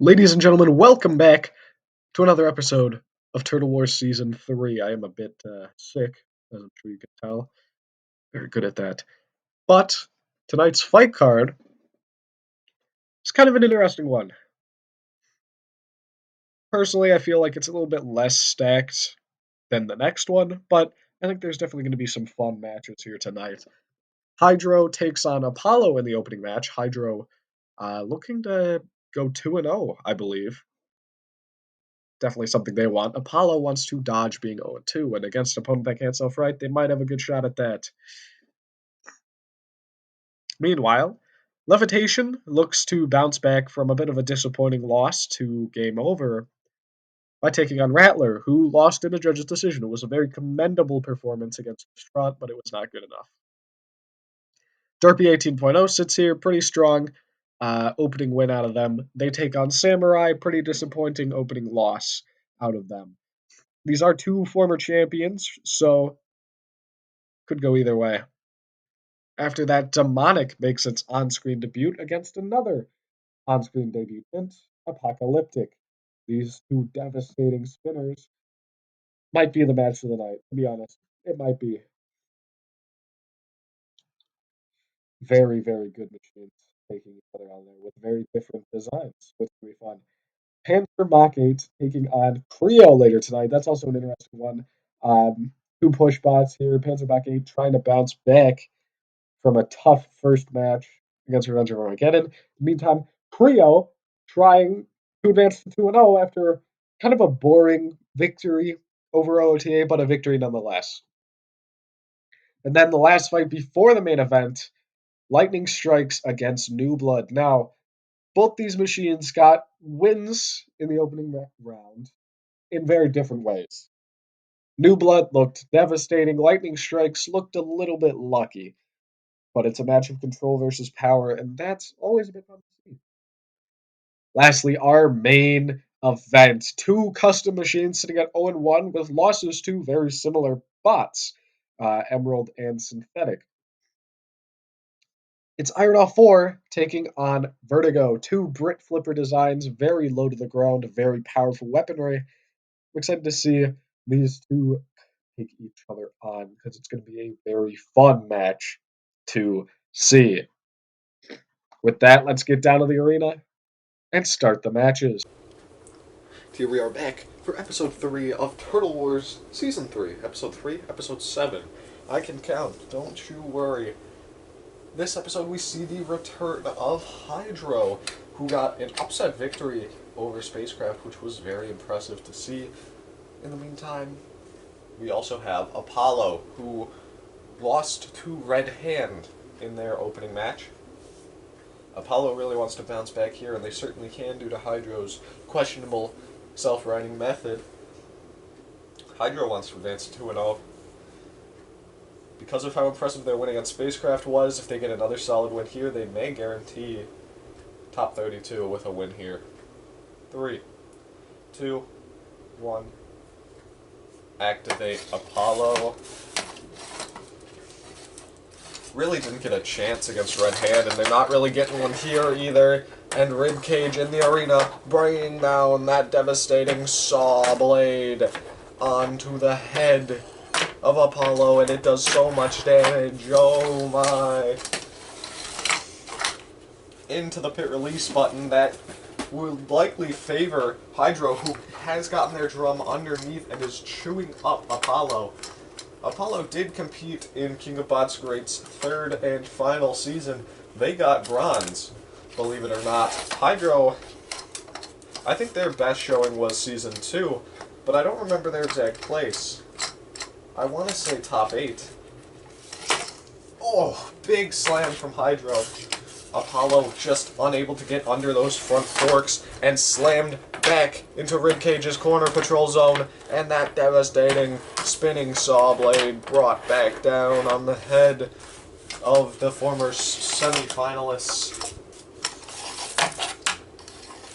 Ladies and gentlemen, welcome back to another episode of Turtle Wars Season 3. I am a bit sick, as I'm sure you can tell. Very good at that. But tonight's fight card is kind of an interesting one. Personally, I feel like it's a little bit less stacked than the next one, but I think there's definitely going to be some fun matches here tonight. Hydro takes on Apollo in the opening match. Hydro looking to go 2-0, I believe. Definitely something they want. Apollo wants to dodge being 0-2, and against an opponent that can't self-right, they might have a good shot at that. Meanwhile, Levitation looks to bounce back from a bit of a disappointing loss to Game Over by taking on Rattler, who lost in a judge's decision. It was a very commendable performance against Distraught, but it was not good enough. Derpy 18.0 sits here pretty strong. Opening win out of them. They take on Samurai, pretty disappointing opening loss out of them. These are two former champions, so could go either way. After that, Demonic makes its on-screen debut against another on-screen debutant, Apocalyptic. These two devastating spinners might be the match of the night, to be honest. It might be. Very, very good machines taking each other on there with very different designs, which will be fun. Panther Mach 8 taking on Creo later tonight. That's also an interesting one. Two push bots here. Panzer Mach 8 trying to bounce back from a tough first match against Revenge of Armageddon. In the meantime, Creo trying to advance to 2-0 after kind of a boring victory over OTA, but a victory nonetheless. And then the last fight before the main event, Lightning Strikes against New Blood. Now, both these machines got wins in the opening round in very different ways. New Blood looked devastating. Lightning Strikes looked a little bit lucky. But it's a match of control versus power, and that's always a bit fun to see. Lastly, our main event. Two custom machines sitting at 0-1 with losses to very similar bots, Emerald and Synthetic. It's Iron Off 4 taking on Vertigo. Two Brit Flipper designs, very low to the ground, very powerful weaponry. I'm excited to see these two take each other on because it's going to be a very fun match to see. With that, let's get down to the arena and start the matches. Here we are back for episode 3 of Turtle Wars Season 3. Episode 3, episode 7. I can count, don't you worry. This episode we see the return of Hydro, who got an upset victory over Spacecraft, which was very impressive to see. In the meantime, we also have Apollo, who lost to Red Hand in their opening match. Apollo really wants to bounce back here, and they certainly can due to Hydro's questionable self-riding method. Hydro wants to advance to 2-0. Because of how impressive their win against Spacecraft was, if they get another solid win here, they may guarantee top 32 with a win here. 3, 2, 1. Activate Apollo. Really didn't get a chance against Red Hand, and they're not really getting one here either. And Ribcage in the arena, bringing down that devastating saw blade onto the head of Apollo, and it does so much damage. Oh my. Into the pit release button that would likely favor Hydro, who has gotten their drum underneath and is chewing up Apollo. Apollo did compete in King of Bots Great's third and final season. They got bronze, believe it or not. Hydro, I think their best showing was season 2, but I don't remember their exact place. I want to say top 8. Oh, big slam from Hydro. Apollo just unable to get under those front forks and slammed back into Ribcage's corner patrol zone, and that devastating spinning saw blade brought back down on the head of the former semi-finalists.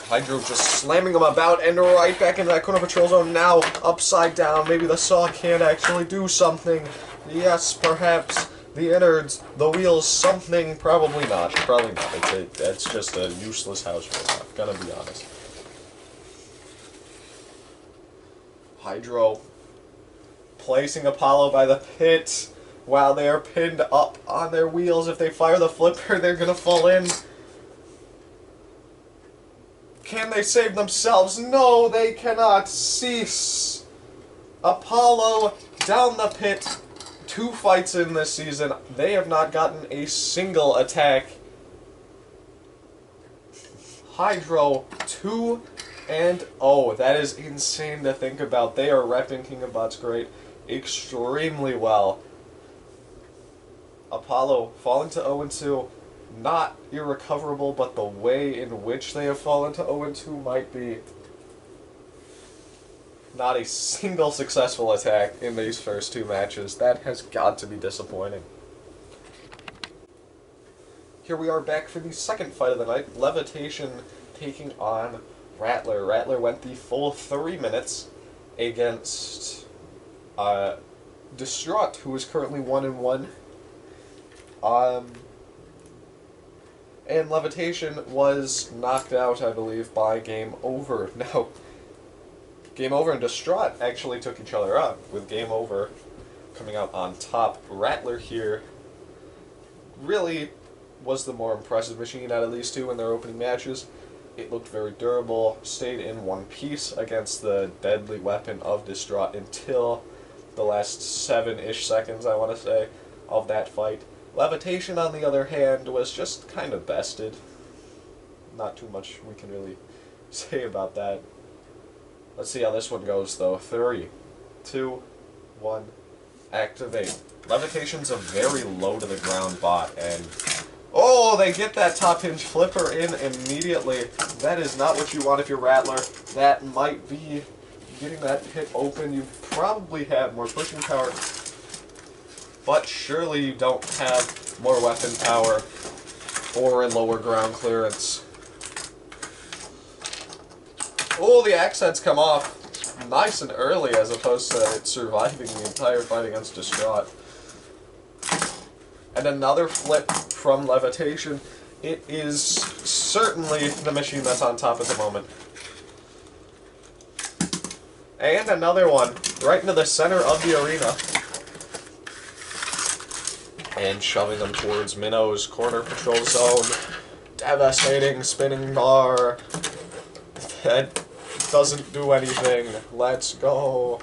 Hydro just slamming him about and right back into that corner patrol zone, now upside down. Maybe the saw can't actually do something. Yes, perhaps. The innards, the wheels, something, probably not. Probably not. That's just a useless house robot, gonna be honest. Hydro placing Apollo by the pit while they are pinned up on their wheels. If they fire the flipper, they're going to fall in. Can they save themselves? No, they cannot. Cease. Apollo down the pit. 2 fights in this season. They have not gotten a single attack. Hydro 2-0. That is insane to think about. They are repping King of Bots Great extremely well. Apollo falling to 0-2. Not irrecoverable, but the way in which they have fallen to 0-2 might be. Not a single successful attack in these first 2 matches. That has got to be disappointing. Here we are back for the second fight of the night. Levitation taking on Rattler. Rattler went the full 3 minutes against Distraught, who is currently 1-1. And Levitation was knocked out, I believe, by Game Over. Now, Game Over and Distraught actually took each other out, with Game Over coming out on top. Rattler here really was the more impressive machine out of these two in their opening matches. It looked very durable, stayed in one piece against the deadly weapon of Distraught until the last 7-ish seconds, I want to say, of that fight. Levitation, on the other hand, was just kind of bested. Not too much we can really say about that. Let's see how this one goes, though. 3, 2, 1, activate. Levitation's a very low-to-the-ground bot, and oh, they get that top hinge flipper in immediately. That is not what you want if you're Rattler. That might be getting that hit open. You probably have more pushing power, but surely you don't have more weapon power or a lower ground clearance. Oh, the axe heads come off nice and early as opposed to it surviving the entire fight against Distraught. And another flip from Levitation. It is certainly the machine that's on top at the moment. And another one right into the center of the arena. And shoving them towards Minnow's corner control zone. Devastating spinning bar. That doesn't do anything. Let's go.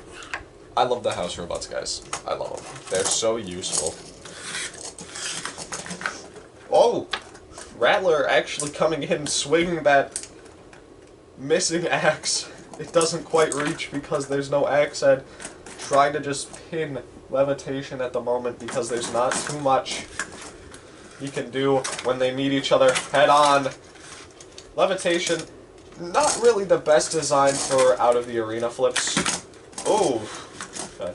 I love the house robots, guys. I love them. They're so useful. Oh! Rattler actually coming in, swinging that missing axe. It doesn't quite reach because there's no axe head. Trying to just pin Levitation at the moment because there's not too much he can do when they meet each other head on. Levitation, not really the best design for out of the arena flips. Oh, okay.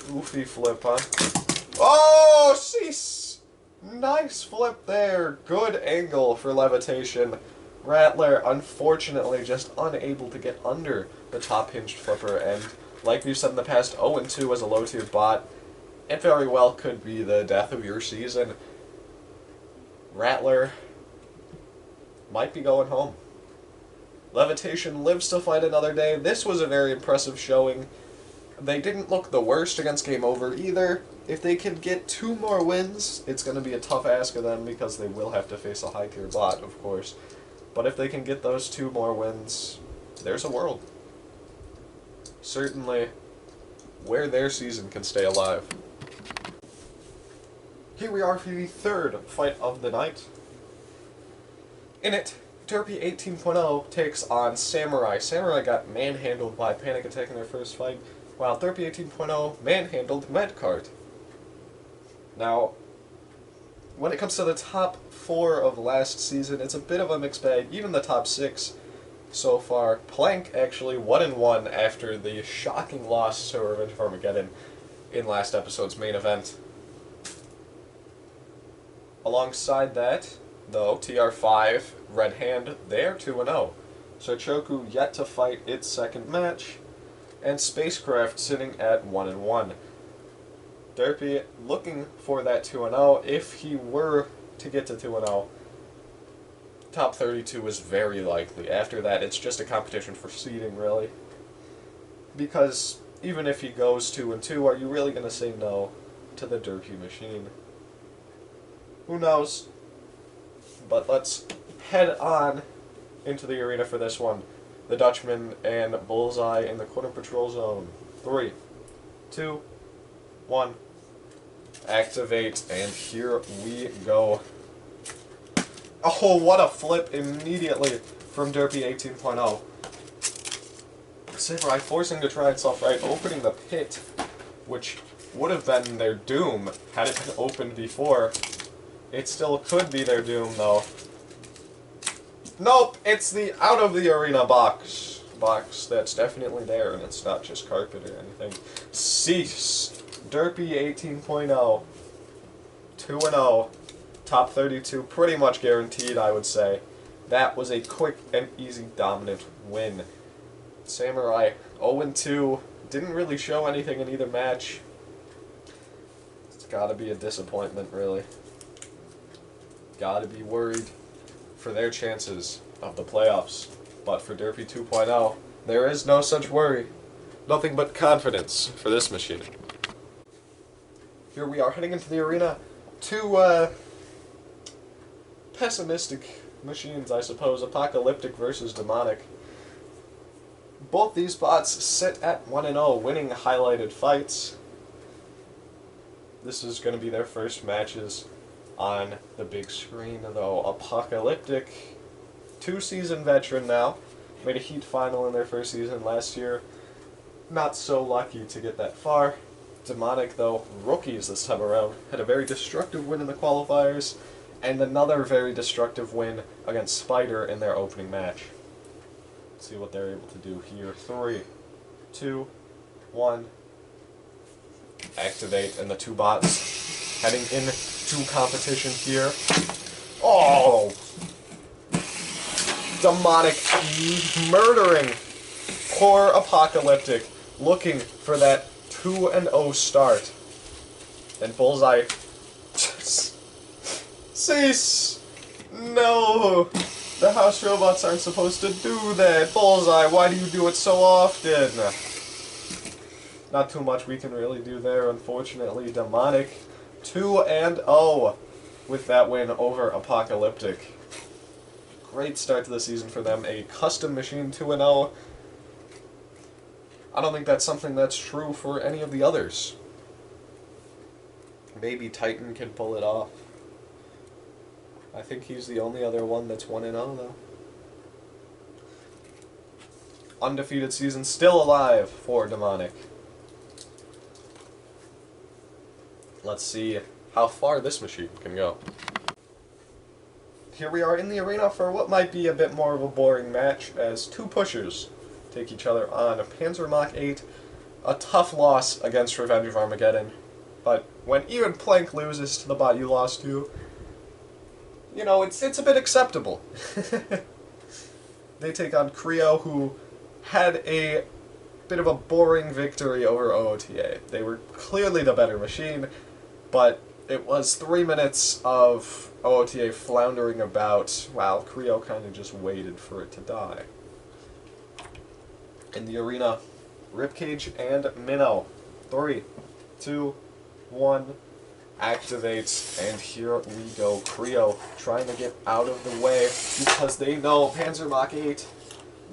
Goofy flip, huh? Oh, cease! Nice flip there. Good angle for Levitation. Rattler, unfortunately, just unable to get under the top hinged flipper, and like we've said in the past, 0-2 as a low-tier bot, it very well could be the death of your season. Rattler might be going home. Levitation lives to fight another day. This was a very impressive showing. They didn't look the worst against Game Over either. If they can get 2 more wins, it's going to be a tough ask of them because they will have to face a high-tier bot, of course. But if they can get those 2 more wins, there's a world. Certainly where their season can stay alive. Here we are for the third fight of the night. In it, Derpy 18.0 takes on Samurai. Samurai got manhandled by Panic Attack in their first fight, while Derpy 18.0 manhandled Medcart. Now, when it comes to the top 4 of last season, it's a bit of a mixed bag. Even the top 6 so far. Plank actually 1-1 after the shocking loss to Revenge of Armageddon in last episode's main event. Alongside that, though, TR5, Red Hand, they're 2-0. Sochoku yet to fight its second match, and Spacecraft sitting at 1-1. Derpy looking for that 2-0. If he were to get to 2-0, top 32 is very likely. After that, it's just a competition for seeding, really. Because even if he goes 2-2, are you really going to say no to the Derpy machine? Who knows? But let's head on into the arena for this one. The Dutchman and Bullseye in the Corner Patrol Zone. 3, 2, 1. Activate, and here we go. Oh, what a flip immediately from Derpy 18.0. Samurai forcing to try itself right, opening the pit, which would have been their doom had it been opened before. It still could be their doom, though. Nope, it's the out of the arena box. Box that's definitely there, and it's not just carpet or anything. Cease. Derpy 18.0. 2-0. Top 32, pretty much guaranteed, I would say. That was a quick and easy dominant win. Samurai 0-2. Didn't really show anything in either match. It's gotta be a disappointment, really. Gotta be worried for their chances of the playoffs. But for Derpy 2.0, there is no such worry. Nothing but confidence for this machine. Here we are heading into the arena. Two pessimistic machines, I suppose. Apocalyptic versus Demonic. Both these bots sit at 1-0, winning highlighted fights. This is going to be their first matches on the big screen, though. Apocalyptic, 2-season veteran now, made a Heat final in their first season last year. Not so lucky to get that far. Demonic, though, rookies this time around, had a very destructive win in the qualifiers, and another very destructive win against Spider in their opening match. Let's see what they're able to do here. 3, 2, 1. Activate, and the two bots heading into competition here. Oh! Demonic murdering poor Apocalyptic, looking for that 2-0 start. And Bullseye... Cease! No! The house robots aren't supposed to do that. Bullseye, why do you do it so often? Not too much we can really do there, unfortunately. Demonic 2-0 with that win over Apocalyptic. Great start to the season for them. A custom machine 2-0. I don't think that's something that's true for any of the others. Maybe Titan can pull it off. I think he's the only other one that's 1-0, though. Undefeated season still alive for Demonic. Let's see how far this machine can go. Here we are in the arena for what might be a bit more of a boring match, as two pushers take each other on. Panzer Mach 8, a tough loss against Revenge of Armageddon. But when even Plank loses to the bot you lost to, you know, it's a bit acceptable. They take on Creo, who had a bit of a boring victory over OOTA. They were clearly the better machine, but it was 3 minutes of OOTA floundering about while Creo kind of just waited for it to die. In the arena, Ribcage and Minnow. 3, 2, 1. Activates, and here we go. Creo trying to get out of the way because they know Panzer Mach 8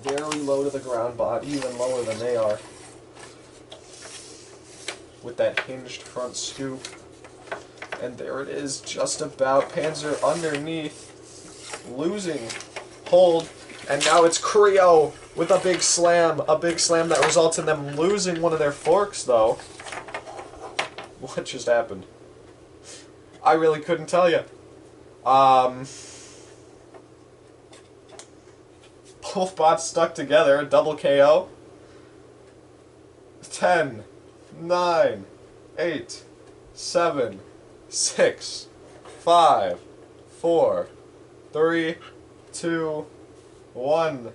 very low to the ground bot, even lower than they are. With that hinged front scoop. And there it is, just about. Panzer underneath, losing hold, and now it's Creo with a big slam that results in them losing one of their forks, though. What just happened? I really couldn't tell you. Both bots stuck together, double KO. 10, 9, 8, 7, 6, 5, 4, 3, 2, 1.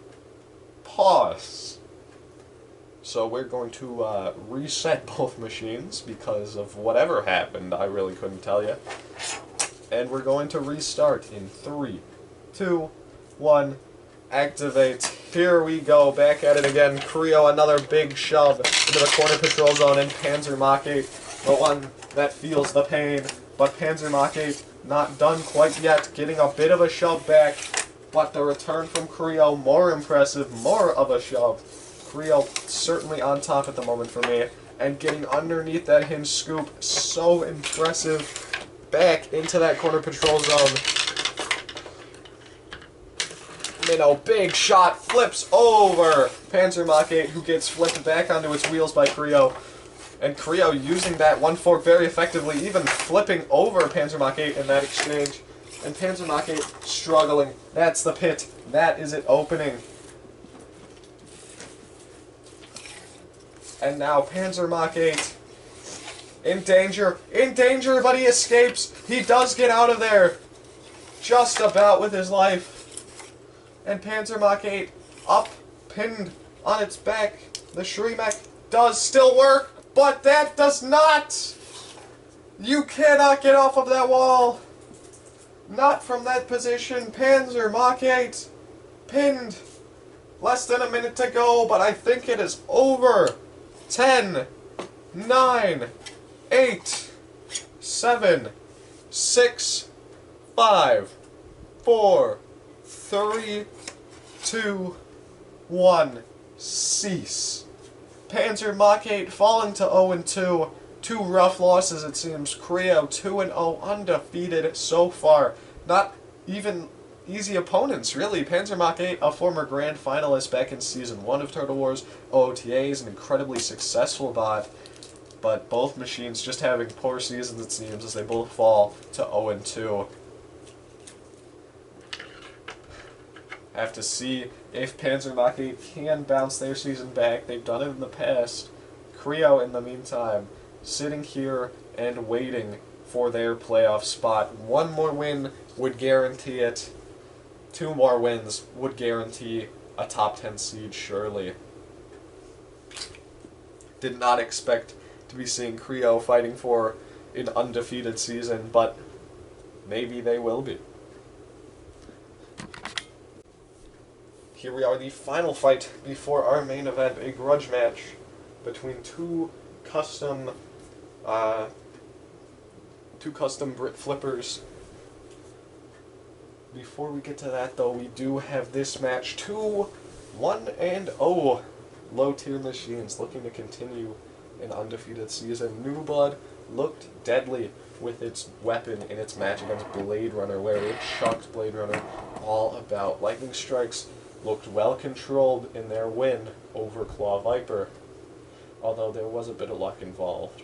Pause. So we're going to reset both machines because of whatever happened. I really couldn't tell you. And we're going to restart in 3, 2, 1. Activate. Here we go, back at it again. Creo, another big shove into the corner patrol zone, and Panzer Mach-8, the one that feels the pain. But Panzer Mach-8 not done quite yet, getting a bit of a shove back. But the return from Creo, more impressive, more of a shove. Creo certainly on top at the moment for me. And getting underneath that hinge scoop, so impressive. Back into that corner patrol zone. Minnow, big shot, flips over Panzer Mach-8, who gets flipped back onto its wheels by Creo. And Creo using that one fork very effectively, even flipping over Panzer Mach-8 in that exchange. And Panzer Mach-8 struggling. That's the pit. That is it opening. And now Panzer Mach-8 in danger, but he escapes. He does get out of there, just about with his life. And Panzer Mach-8 up, pinned on its back. The Shrimek does still work, but that does not. You cannot get off of that wall. Not from that position. Panzer Mach-8 pinned. Less than a minute to go, but I think it is over. 10, 9, 8, 7, 6, 5, 4, 3, 2, 1. Cease. Panzer Mach-8 falling to 0-2. Two rough losses, it seems. Creo 2-0, undefeated so far. Not even easy opponents, really. Panzer Mach-8, a former grand finalist back in Season 1 of Turtle Wars. OOTA is an incredibly successful bot. But both machines just having poor seasons, it seems, as they both fall to 0-2. Have to see if Panzer Mach-8 can bounce their season back. They've done it in the past. Creo, in the meantime, sitting here and waiting for their playoff spot. One more win would guarantee it. Two more wins would guarantee a top 10 seed, surely. Did not expect to be seeing Creo fighting for an undefeated season, but maybe they will be. Here we are, the final fight before our main event, a grudge match between two custom Brit flippers. Before we get to that, though, we do have this match. 1-0 low-tier machines looking to continue an undefeated season. New Blood looked deadly with its weapon in its match against Blade Runner, where it chucked Blade Runner all about. Lightning Strikes looked well controlled in their win over Claw Viper, although there was a bit of luck involved.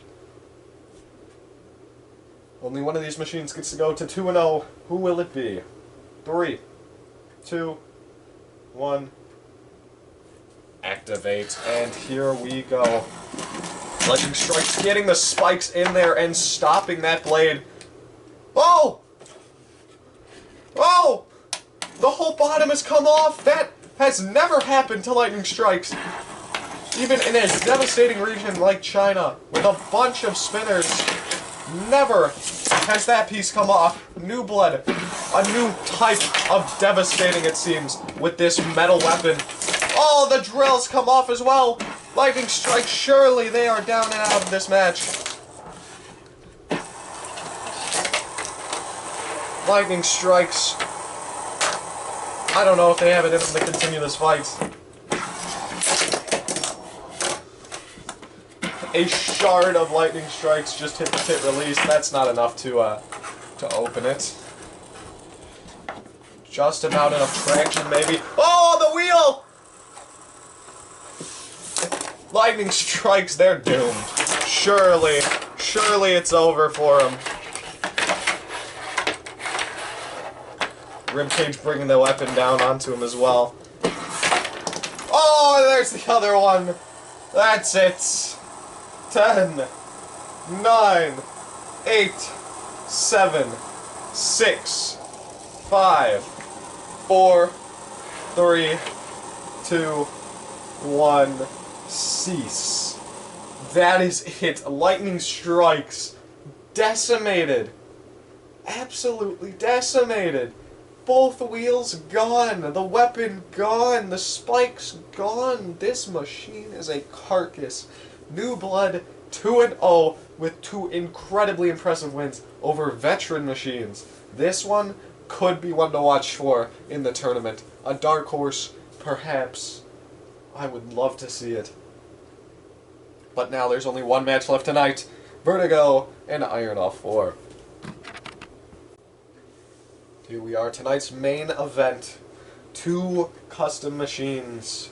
Only one of these machines gets to go to 2-0. Who will it be? 3, 2, 1. Activate, and here we go. Lightning Strikes getting the spikes in there and stopping that blade. Oh! Oh! The whole bottom has come off! That has never happened to Lightning Strikes. Even in a devastating region like China, with a bunch of spinners, never has that piece come off. New Blood, a new type of devastating, it seems, with this metal weapon. Oh, the drills come off as well! Lightning Strike, surely they are down and out of this match. Lightning Strikes. I don't know if they have it in them to continue this fight. A shard of Lightning Strikes just hit the pit release. That's not enough to open it. Just about enough traction, maybe. Oh, the wheel! Lightning Strikes, they're doomed. Surely it's over for them. Ribcage bringing the weapon down onto him as well. Oh, there's the other one. That's it. 10, 9, 8, 7, 6, 5, 4, 3, 2, 1. Cease. That is it. Lightning Strikes. Decimated. Absolutely decimated. Both wheels gone, the weapon gone, the spikes gone. This machine is a carcass. New blood 2-0 with 2 incredibly impressive wins over veteran machines. This one could be one to watch for in the tournament. A dark horse, perhaps. I would love to see it. But now there's only one match left tonight. Vertigo and Iron Off 4. Here we are, tonight's main event. 2 custom machines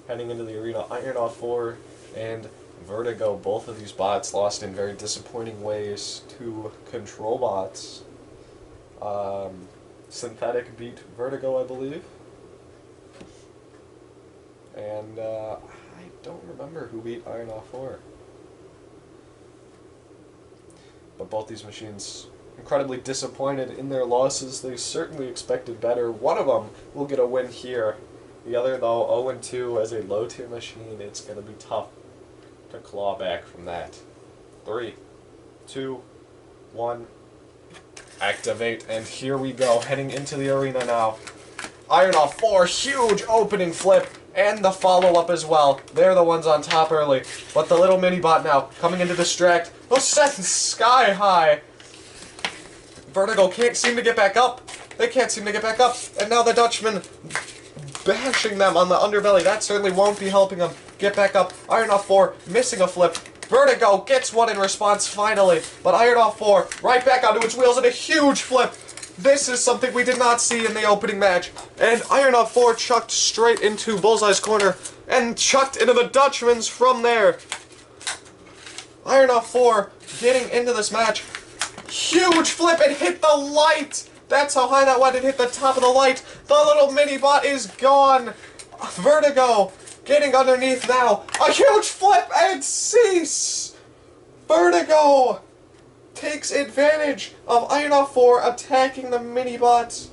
heading into the arena. Iron Off 4 and Vertigo. Both of these bots lost in very disappointing ways to control bots. Synthetic beat Vertigo, I believe. And I don't remember who beat Iron Off 4. But both these machines incredibly disappointed in their losses. They certainly expected better. One of them will get a win here. The other, though, 0-2 as a low-tier machine. It's going to be tough to claw back from that. 3, 2, 1, activate. And here we go, heading into the arena now. Iron Off 4, huge opening flip, and the follow-up as well. They're the ones on top early. But the little mini-bot now, coming in to distract. Oh, set sky high. Vertigo can't seem to get back up. They can't seem to get back up. And now the Dutchman bashing them on the underbelly. That certainly won't be helping them get back up. Iron Off 4 missing a flip. Vertigo gets one in response finally. But Iron Off 4 right back onto its wheels and a huge flip. This is something we did not see in the opening match. And Iron Off 4 chucked straight into Bullseye's corner and chucked into the Dutchman's from there. Iron Off 4 getting into this match. Huge flip, it hit the light! That's how high that went, it hit the top of the light. The little mini-bot is gone. Vertigo getting underneath now. A huge flip and cease! Vertigo takes advantage of Iron Off 4 attacking the mini-bot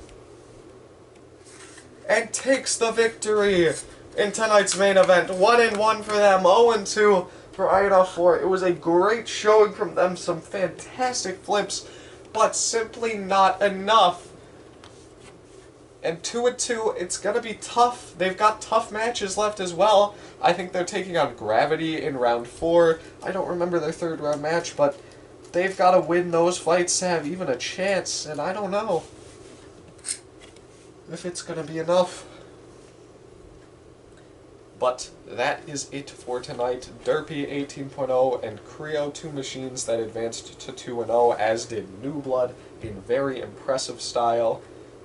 and takes the victory in tonight's main event. 1-1 for them, 0-2 for Iron Off 4. It was a great showing from them, some fantastic flips, but simply not enough. And 2-2, it's going to be tough. They've got tough matches left as well. I think they're taking on Gravity in round 4. I don't remember their third round match, but they've got to win those fights to have even a chance, and I don't know if it's going to be enough. But that is it for tonight. Derpy 18.0 and Creo, 2 machines that advanced to 2-0, as did New Blood in very impressive style.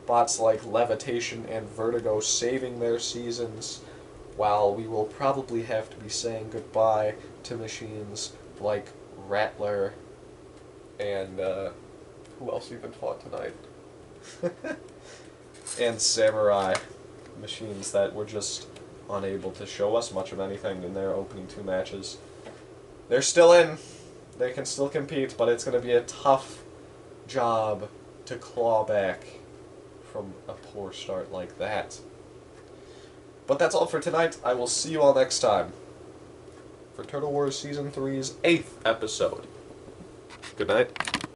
Bots like Levitation and Vertigo saving their seasons, while we will probably have to be saying goodbye to machines like Rattler and who else even fought tonight? And Samurai. Machines that were just unable to show us much of anything in their opening 2 matches. They're still in. They can still compete, but it's going to be a tough job to claw back from a poor start like that. But that's all for tonight. I will see you all next time for Turtle Wars Season 3's 8th episode. Good night.